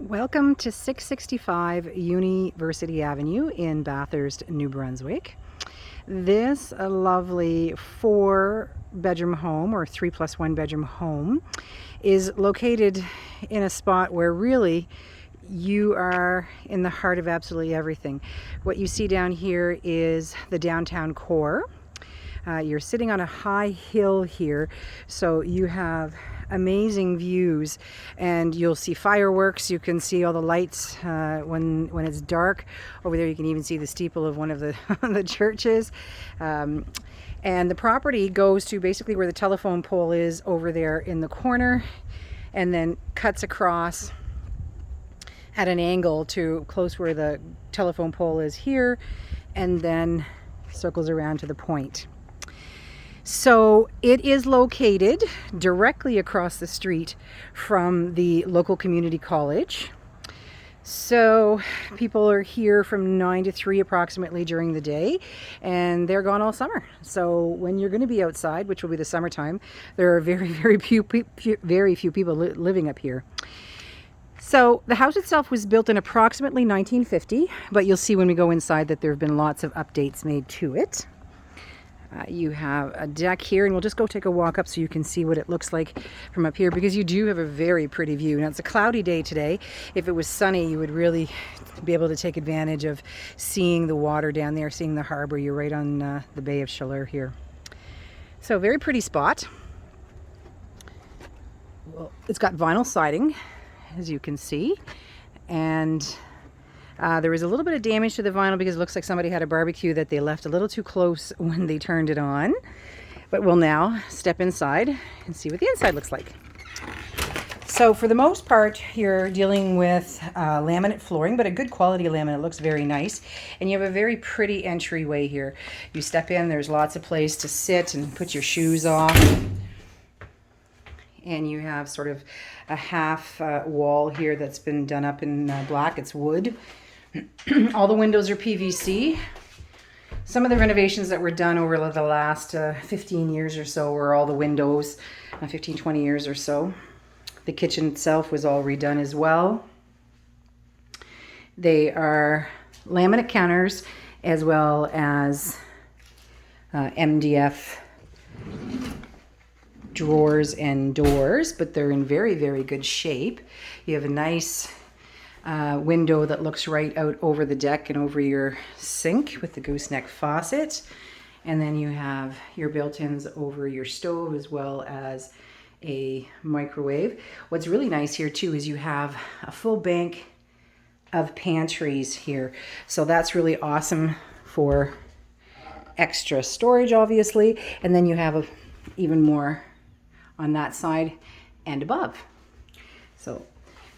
Welcome to 665 University Avenue in Bathurst, New Brunswick. This lovely 4-bedroom home, or 3+1 bedroom home, is located in a spot where really you are in the heart of absolutely everything. What you see down here is the downtown core. You're sitting on a high hill here, so you have amazing views, and you'll see fireworks. You can see all the lights when it's dark. Over there you can even see the steeple of one of the the churches. And the property goes to basically where the telephone pole is over there in the corner, and then cuts across at an angle to close where the telephone pole is here, and then circles around to the point. So it is located directly across the street from the local community college. So people are here from 9 to 3 approximately during the day, and they're gone all summer. So when you're going to be outside, which will be the summertime, there are very few people living up here. So the house itself was built in approximately 1950, but you'll see when we go inside that there have been lots of updates made to it. You have a deck here, and we'll just go take a walk up so you can see what it looks like from up here, because you do have a very pretty view. Now, it's a cloudy day today. If it was sunny, you would really be able to take advantage of seeing the water down there, seeing the harbor. You're right on the Bay of Chaleur here. So very pretty spot. Well, it's got vinyl siding, as you can see, and there was a little bit of damage to the vinyl because it looks like somebody had a barbecue that they left a little too close when they turned it on. But we'll now step inside and see what the inside looks like. So for the most part, you're dealing with laminate flooring, but a good quality laminate. It looks very nice. And you have a very pretty entryway here. You step in, there's lots of place to sit and put your shoes off. And you have sort of a half wall here that's been done up in black. It's wood. All the windows are PVC. Some of the renovations that were done over the last 15 years or so were all the windows, 15, 20 years or so. The kitchen itself was all redone as well. They are laminate counters as well as MDF drawers and doors, but they're in very good shape. You have a nice window that looks right out over the deck and over your sink with the gooseneck faucet. And then you have your built-ins over your stove as well as a microwave. What's really nice here too is you have a full bank of pantries here. So that's really awesome for extra storage, obviously. And then you have even more on that side and above. So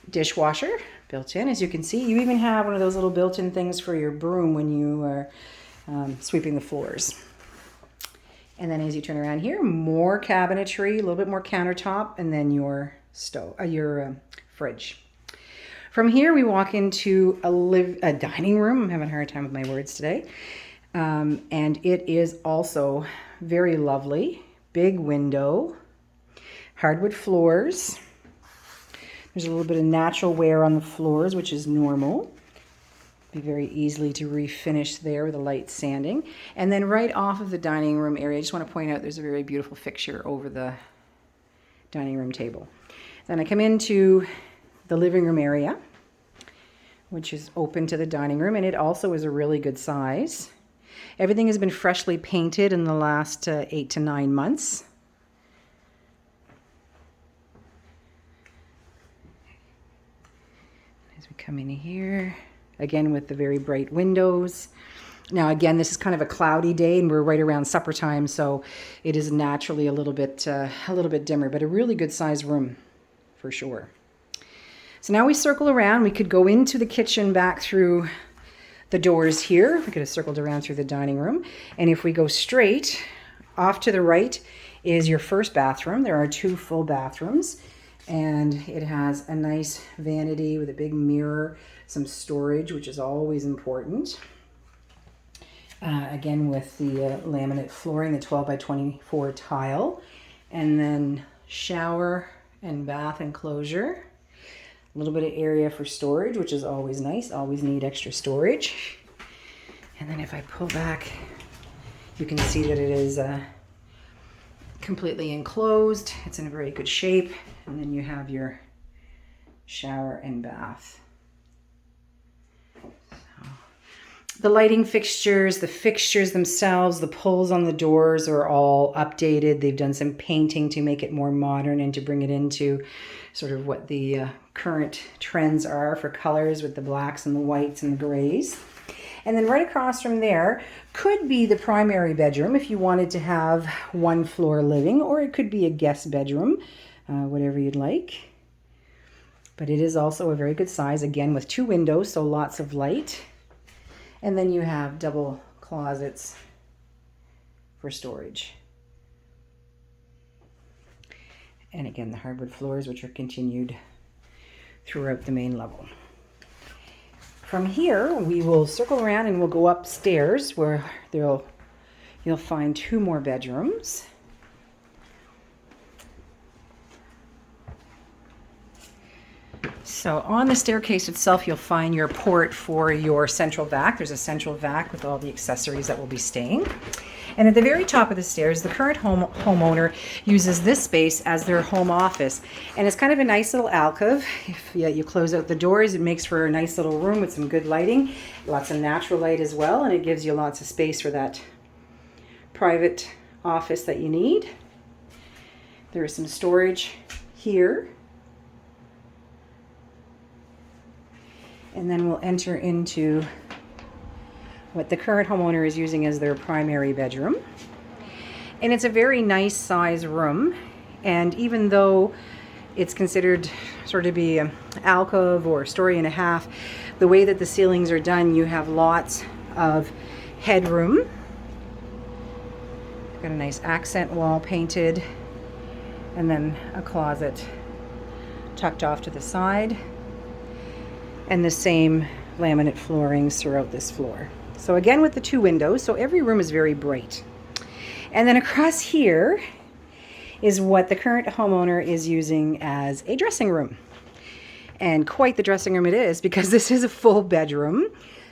dishwasher built in, as you can see. You even have one of those little built-in things for your broom when you are sweeping the floors. And then as you turn around here, more cabinetry, a little bit more countertop, and then your stove, your fridge. From here, we walk into a dining room. I'm having a hard time with my words today. And it is also very lovely. Big window, hardwood floors. There's a little bit of natural wear on the floors, which is normal. Be very easily to refinish there with a light sanding. And then right off of the dining room area, I just want to point out there's a very beautiful fixture over the dining room table. Then I come into the living room area, which is open to the dining room, and it also is a really good size. Everything has been freshly painted in the last 8 to 9 months. As we come in here, again with the very bright windows. Now again, this is kind of a cloudy day and we're right around supper time, so it is naturally a little bit dimmer, but a really good sized room for sure. So now we circle around. We could go into the kitchen back through the doors here. We could have circled around through the dining room. And if we go straight, off to the right is your first bathroom. There are 2 full bathrooms. And it has a nice vanity with a big mirror, some storage, which is always important. Again, with the laminate flooring, the 12 by 24 tile, and then shower and bath enclosure. A little bit of area for storage, which is always nice. Always need extra storage. And then if I pull back, you can see that it is completely enclosed. It's in a very good shape. And then you have your shower and bath. The lighting fixtures, the fixtures themselves, the pulls on the doors are all updated. They've done some painting to make it more modern and to bring it into sort of what the current trends are for colors with the blacks and the whites and the grays. And then right across from there could be the primary bedroom if you wanted to have one floor living, or it could be a guest bedroom, whatever you'd like. But it is also a very good size, again with 2 windows, so lots of light. And then you have double closets for storage. And again, the hardwood floors, which are continued throughout the main level. From here, we will circle around and we'll go upstairs where you'll find 2 more bedrooms. So on the staircase itself, you'll find your port for your central vac. There's a central vac with all the accessories that will be staying. And at the very top of the stairs, the current homeowner uses this space as their home office. And it's kind of a nice little alcove. If you close out the doors, it makes for a nice little room with some good lighting. Lots of natural light as well, and it gives you lots of space for that private office that you need. There is some storage here. And then we'll enter into what the current homeowner is using as their primary bedroom. And it's a very nice size room. And even though it's considered sort of be an alcove or a story and a half, the way that the ceilings are done, you have lots of headroom. Got a nice accent wall painted, and then a closet tucked off to the side. And the same laminate floorings throughout this floor. So again with the 2 windows, so every room is very bright. And then across here is what the current homeowner is using as a dressing room. And quite the dressing room it is, because this is a full bedroom.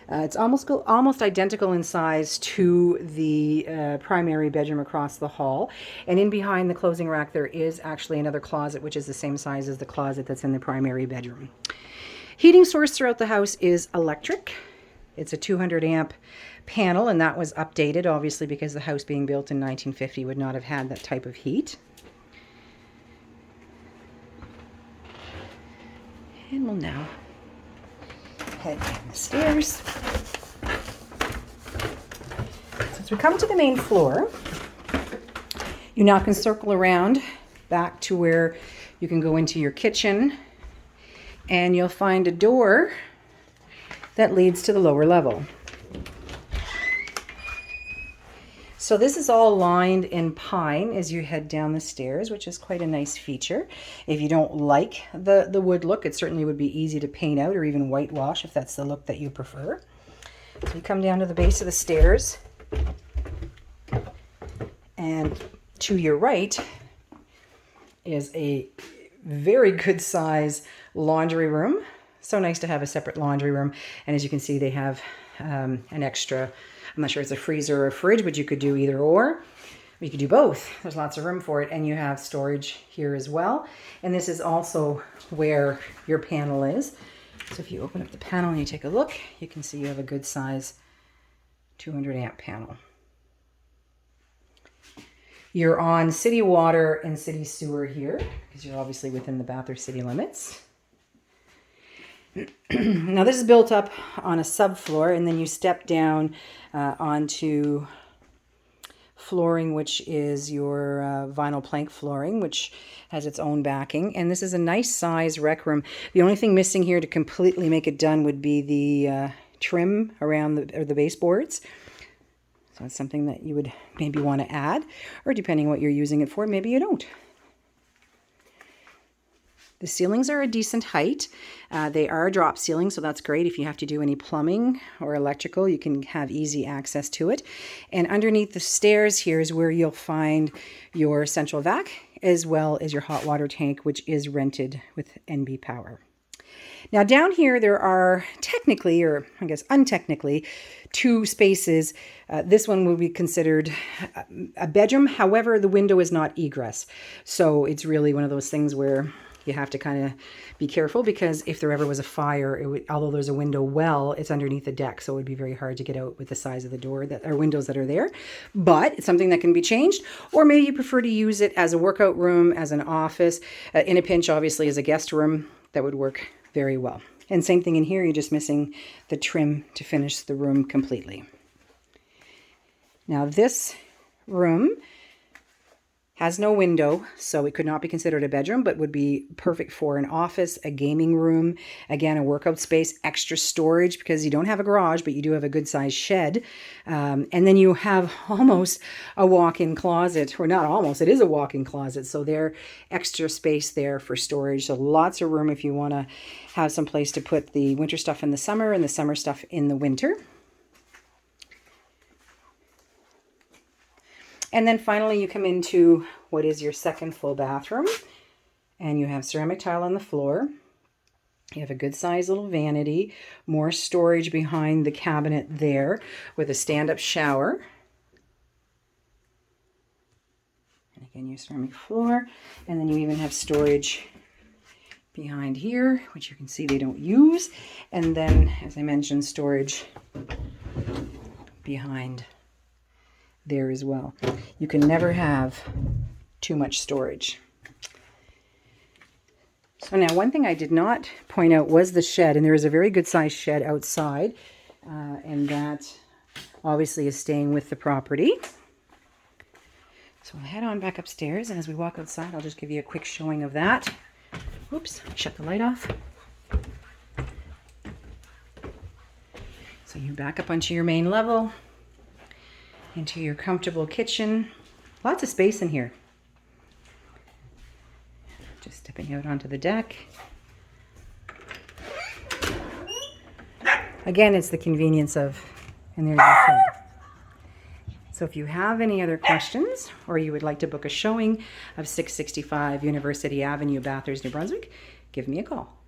It's almost identical in size to the primary bedroom across the hall. And in behind the closing rack there is actually another closet, which is the same size as the closet that's in the primary bedroom. Heating source throughout the house is electric. It's a 200 amp panel, and that was updated obviously because the house being built in 1950 would not have had that type of heat. And we'll now head down the stairs. So as we come to the main floor, you now can circle around back to where you can go into your kitchen, and you'll find a door that leads to the lower level. So this is all lined in pine as you head down the stairs, which is quite a nice feature. If you don't like the wood look, it certainly would be easy to paint out or even whitewash if that's the look that you prefer. So you come down to the base of the stairs, and to your right is a very good size laundry room. So nice to have a separate laundry room. And as you can see, they have an extra, I'm not sure it's a freezer or a fridge, but you could do either or. You could do both. There's lots of room for it. And you have storage here as well. And this is also where your panel is. So if you open up the panel and you take a look, you can see you have a good size 200 amp panel. You're on city water and city sewer here, because you're obviously within the Bathurst city limits. Now this is built up on a subfloor, and then you step down onto flooring, which is your vinyl plank flooring, which has its own backing. And this is a nice size rec room. The only thing missing here to completely make it done would be the trim around the baseboards. So it's something that you would maybe want to add, or depending on what you're using it for, maybe you don't. The ceilings are a decent height. They are drop ceilings, so that's great. If you have to do any plumbing or electrical, you can have easy access to it. And underneath the stairs here is where you'll find your central vac, as well as your hot water tank, which is rented with NB Power. Now down here there are technically, or I guess untechnically, two spaces. This one will be considered a bedroom. However, the window is not egress. So it's really one of those things where you have to kind of be careful, because if there ever was a fire, although there's a window well, it's underneath the deck. So it would be very hard to get out with the size of the door or windows that are there. But it's something that can be changed. Or maybe you prefer to use it as a workout room, as an office, in a pinch, obviously, as a guest room. That would work very well. And same thing in here, you're just missing the trim to finish the room completely. Now this room has no window, so it could not be considered a bedroom, but would be perfect for an office, a gaming room, again, a workout space, extra storage, because you don't have a garage, but you do have a good sized shed. And then you have almost a walk-in closet, or not almost, it is a walk-in closet. So there, extra space there for storage. So lots of room if you want to have some place to put the winter stuff in the summer and the summer stuff in the winter. And then finally you come into what is your second full bathroom, and you have ceramic tile on the floor. You have a good sized little vanity, more storage behind the cabinet there with a stand-up shower. And again, your ceramic floor, and then you even have storage behind here, which you can see they don't use. And then, as I mentioned, storage behind there as well. You can never have too much storage. So now, one thing I did not point out was the shed, and there is a very good sized shed outside, and that obviously is staying with the property. So I'll head on back upstairs, and as we walk outside, I'll just give you a quick showing of that. Oops, shut the light off. So you back up onto your main level, into your comfortable kitchen. Lots of space in here. Just stepping out onto the deck. Again, it's the convenience of, and there's your food. So if you have any other questions, or you would like to book a showing of 665 University Avenue, Bathurst, New Brunswick, give me a call.